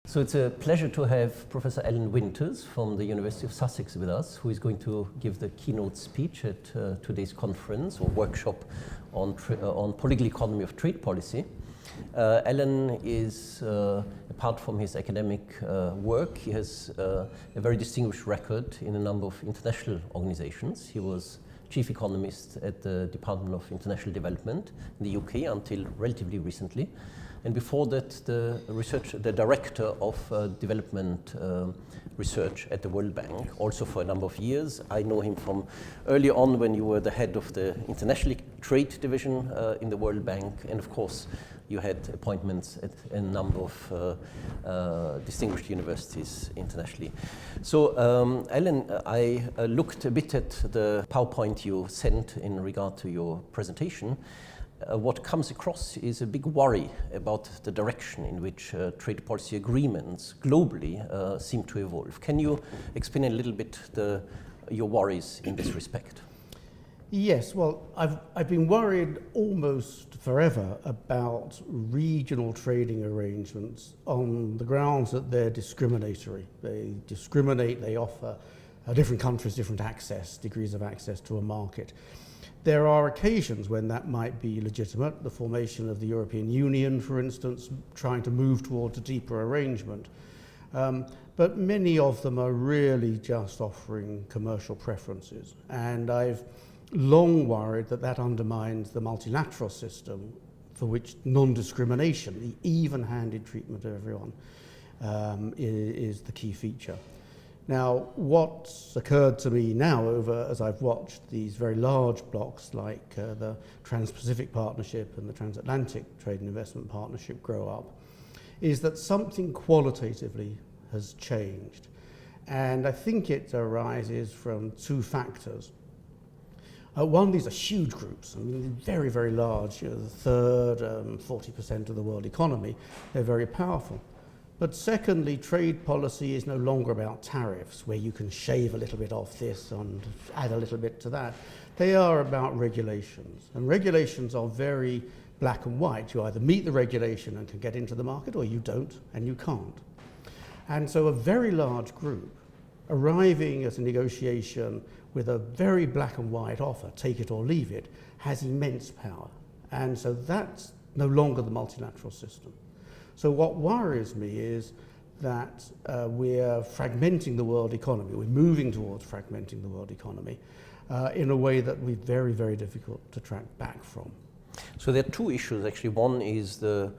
So it's a pleasure to have Professor Alan Winters from the University of Sussex with us, who is going to give the keynote speech at today's conference or workshop on political economy of trade policy. Alan is, apart from his academic work, he has a very distinguished record in a number of international organizations. He was chief economist at the Department of International Development in the UK until relatively recently. And before that, the director of development research at the World Bank, also for a number of years. I know him from early on when you were the head of the International Trade Division in the World Bank. And of course, you had appointments at a number of distinguished universities internationally. So, Alan, I looked a bit at the PowerPoint you sent in regard to your presentation. What comes across is a big worry about the direction in which trade policy agreements globally seem to evolve. Can you explain a little bit your worries in this respect? Yes, well, I've been worried almost forever about regional trading arrangements on the grounds that they're discriminatory. They discriminate, they offer different countries different degrees of access to a market. There are occasions when that might be legitimate, the formation of the European Union, for instance, trying to move towards a deeper arrangement. But many of them are really just offering commercial preferences. And I've long worried that that undermines the multilateral system for which non-discrimination, the even-handed treatment of everyone, is the key feature. Now, what's occurred to me now as I've watched these very large blocks like the Trans-Pacific Partnership and the Transatlantic Trade and Investment Partnership grow up, is that something qualitatively has changed. And I think it arises from two factors. One, these are huge groups, I mean, very, very large, the third, 40% of the world economy, they're very powerful. But secondly, trade policy is no longer about tariffs, where you can shave a little bit off this and add a little bit to that. They are about regulations. And regulations are very black and white. You either meet the regulation and can get into the market, or you don't and you can't. And so a very large group arriving at a negotiation with a very black and white offer, take it or leave it, has immense power. And so that's no longer the multilateral system. So what worries me is that we're fragmenting the world economy. We're moving towards fragmenting the world economy in a way that we're very, very difficult to track back from. So there are two issues actually. One is the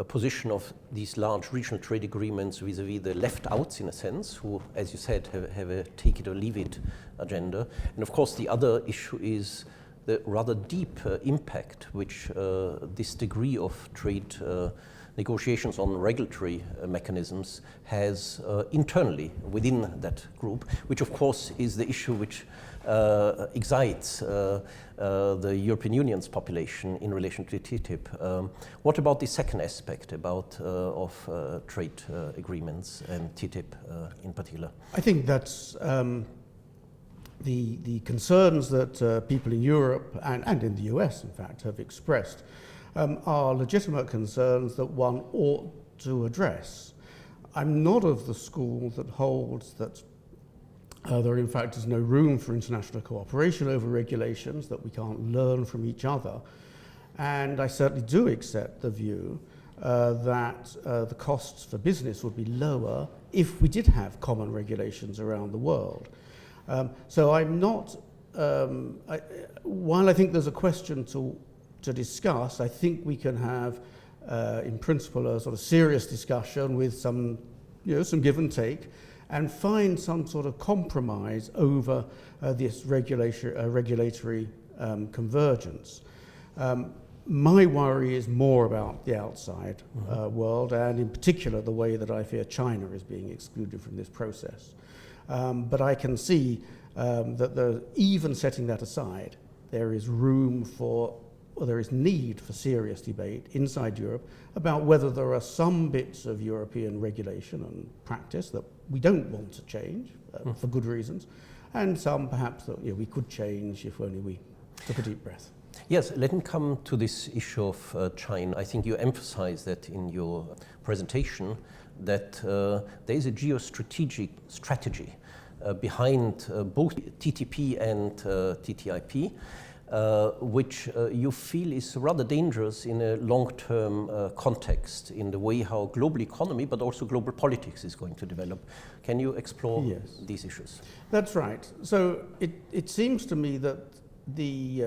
position of these large regional trade agreements vis-a-vis the left outs in a sense, who, as you said, have a take it or leave it agenda. And of course the other issue is the rather deep impact which this degree of trade negotiations on regulatory mechanisms has internally within that group, which of course is the issue which excites the European Union's population in relation to TTIP. What about the second aspect of trade agreements and TTIP in particular? I think that's the concerns that people in Europe and in the US, in fact, have expressed are legitimate concerns that one ought to address. I'm not of the school that holds that there in fact is no room for international cooperation over regulations, that we can't learn from each other. And I certainly do accept the view that the costs for business would be lower if we did have common regulations around the world. So I'm not, while I think there's a question to discuss, I think we can have, in principle, a sort of serious discussion with some give and take, and find some sort of compromise over this regulatory convergence. My worry is more about the outside world, and in particular the way that I fear China is being excluded from this process. But I can see that even setting that aside, there is room for, or there is need for serious debate inside Europe about whether there are some bits of European regulation and practice that we don't want to change for good reasons, and some perhaps that we could change if only we took a deep breath. Yes, let me come to this issue of China. I think you emphasized that in your presentation, that there is a geostrategic strategy behind both TTP and TTIP, which you feel is rather dangerous in a long-term context in the way how global economy but also global politics is going to develop. Can you explore these issues? That's right. So it seems to me that the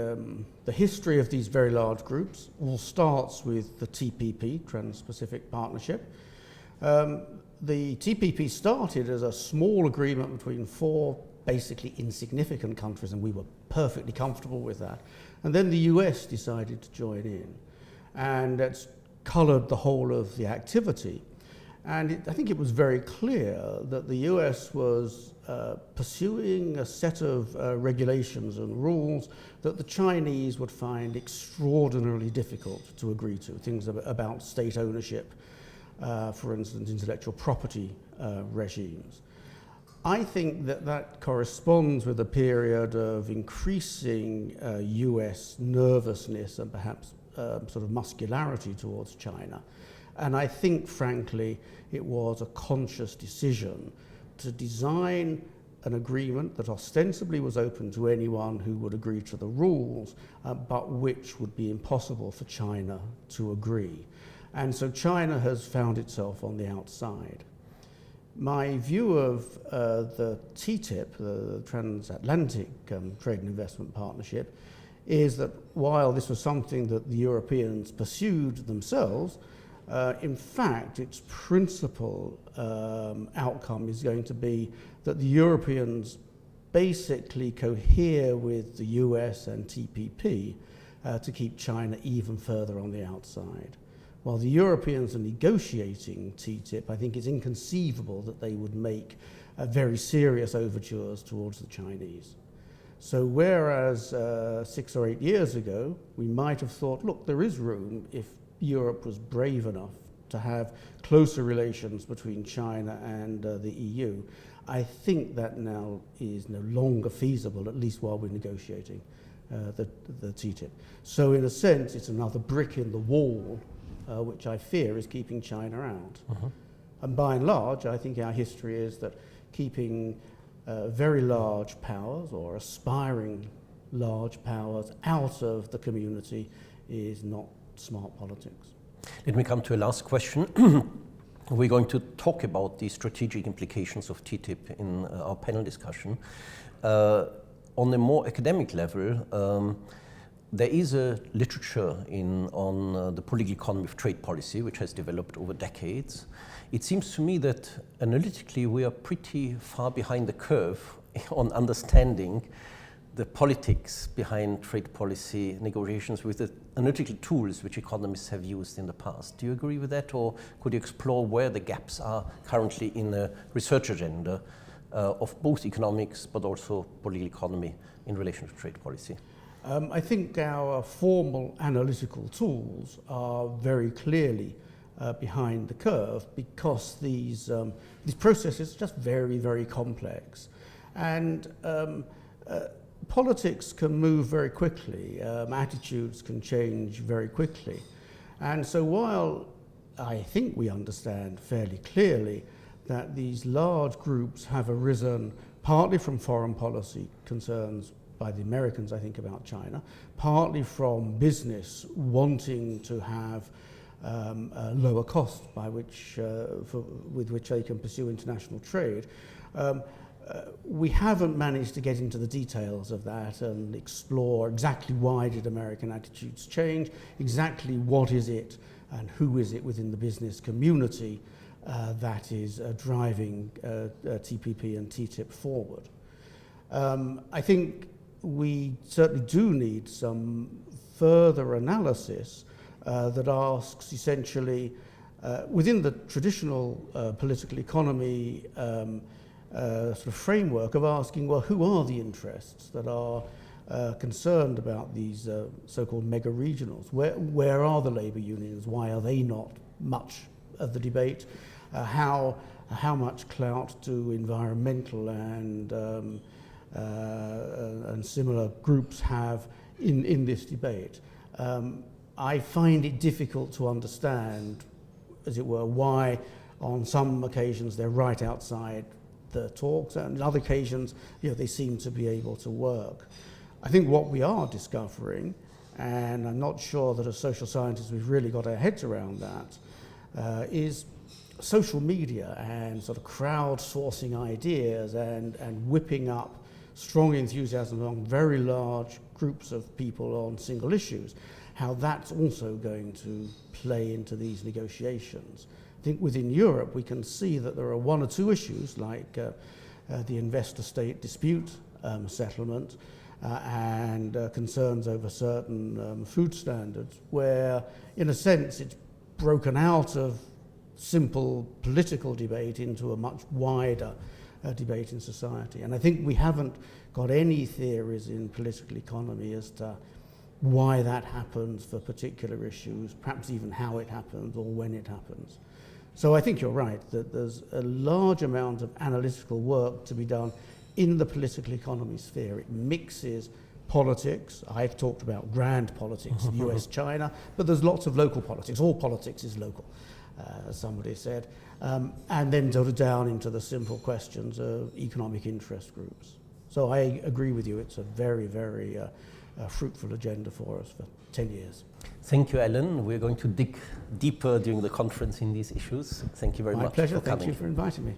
history of these very large groups all starts with the TPP, Trans-Pacific Partnership. The TPP started as a small agreement between four basically insignificant countries, and we were perfectly comfortable with that. And then the US decided to join in, and that's colored the whole of the activity. And I think it was very clear that the US was pursuing a set of regulations and rules that the Chinese would find extraordinarily difficult to agree to, things about state ownership, for instance, intellectual property regimes. I think that that corresponds with a period of increasing US nervousness and perhaps sort of muscularity towards China. And I think, frankly, it was a conscious decision to design an agreement that ostensibly was open to anyone who would agree to the rules, but which would be impossible for China to agree. And so China has found itself on the outside. My view of the TTIP, the Transatlantic Trade and Investment Partnership, is that while this was something that the Europeans pursued themselves, in fact, its principal outcome is going to be that the Europeans basically cohere with the US and TPP to keep China even further on the outside. While the Europeans are negotiating TTIP, I think it's inconceivable that they would make very serious overtures towards the Chinese. So whereas 6 or 8 years ago, we might have thought, look, there is room if Europe was brave enough to have closer relations between China and the EU, I think that now is no longer feasible, at least while we're negotiating the TTIP. So in a sense, it's another brick in the wall, which I fear is keeping China out. And by and large, I think our history is that keeping very large powers or aspiring large powers out of the community is not smart politics. Let me come to a last question. We're going to talk about the strategic implications of TTIP in our panel discussion. On a more academic level, there is a literature on the political economy of trade policy, which has developed over decades. It seems to me that analytically we are pretty far behind the curve on understanding the politics behind trade policy negotiations with the analytical tools which economists have used in the past. Do you agree with that, or could you explore where the gaps are currently in the research agenda of both economics but also political economy in relation to trade policy? I think our formal analytical tools are very clearly behind the curve because these processes are just very, very complex. And politics can move very quickly, attitudes can change very quickly. And so while I think we understand fairly clearly that these large groups have arisen partly from foreign policy concerns by the Americans, I think, about China, partly from business wanting to have a lower cost by which, with which they can pursue international trade, we haven't managed to get into the details of that and explore exactly why did American attitudes change, exactly what is it and who is it within the business community that is driving TPP and TTIP forward. I think we certainly do need some further analysis that asks essentially, within the traditional political economy sort of framework of asking, well, who are the interests that are concerned about these so-called mega-regionals? Where are the labour unions? Why are they not much of the debate? How much clout do environmental and similar groups have in this debate? I find it difficult to understand, as it were, why On some occasions, they're right outside the talks, and on other occasions, they seem to be able to work. I think what we are discovering, and I'm not sure that as social scientists we've really got our heads around that, is social media and sort of crowdsourcing ideas and whipping up strong enthusiasm among very large groups of people on single issues, how that's also going to play into these negotiations. I think within Europe we can see that there are one or two issues like the investor-state dispute settlement and concerns over certain food standards, where in a sense it's broken out of simple political debate into a much wider debate in society. And I think we haven't got any theories in political economy as to why that happens for particular issues, perhaps even how it happens or when it happens. So I think you're right that there's a large amount of analytical work to be done in the political economy sphere. It mixes politics. I've talked about grand politics, US-China, but there's lots of local politics. All politics is local, as somebody said, and then sort of down into the simple questions of economic interest groups. So I agree with you, it's a very, very fruitful agenda for us for 10 years. Thank you, Alan. We're going to dig deeper during the conference in these issues. Thank you very much. My pleasure. for coming. Thank you for inviting me.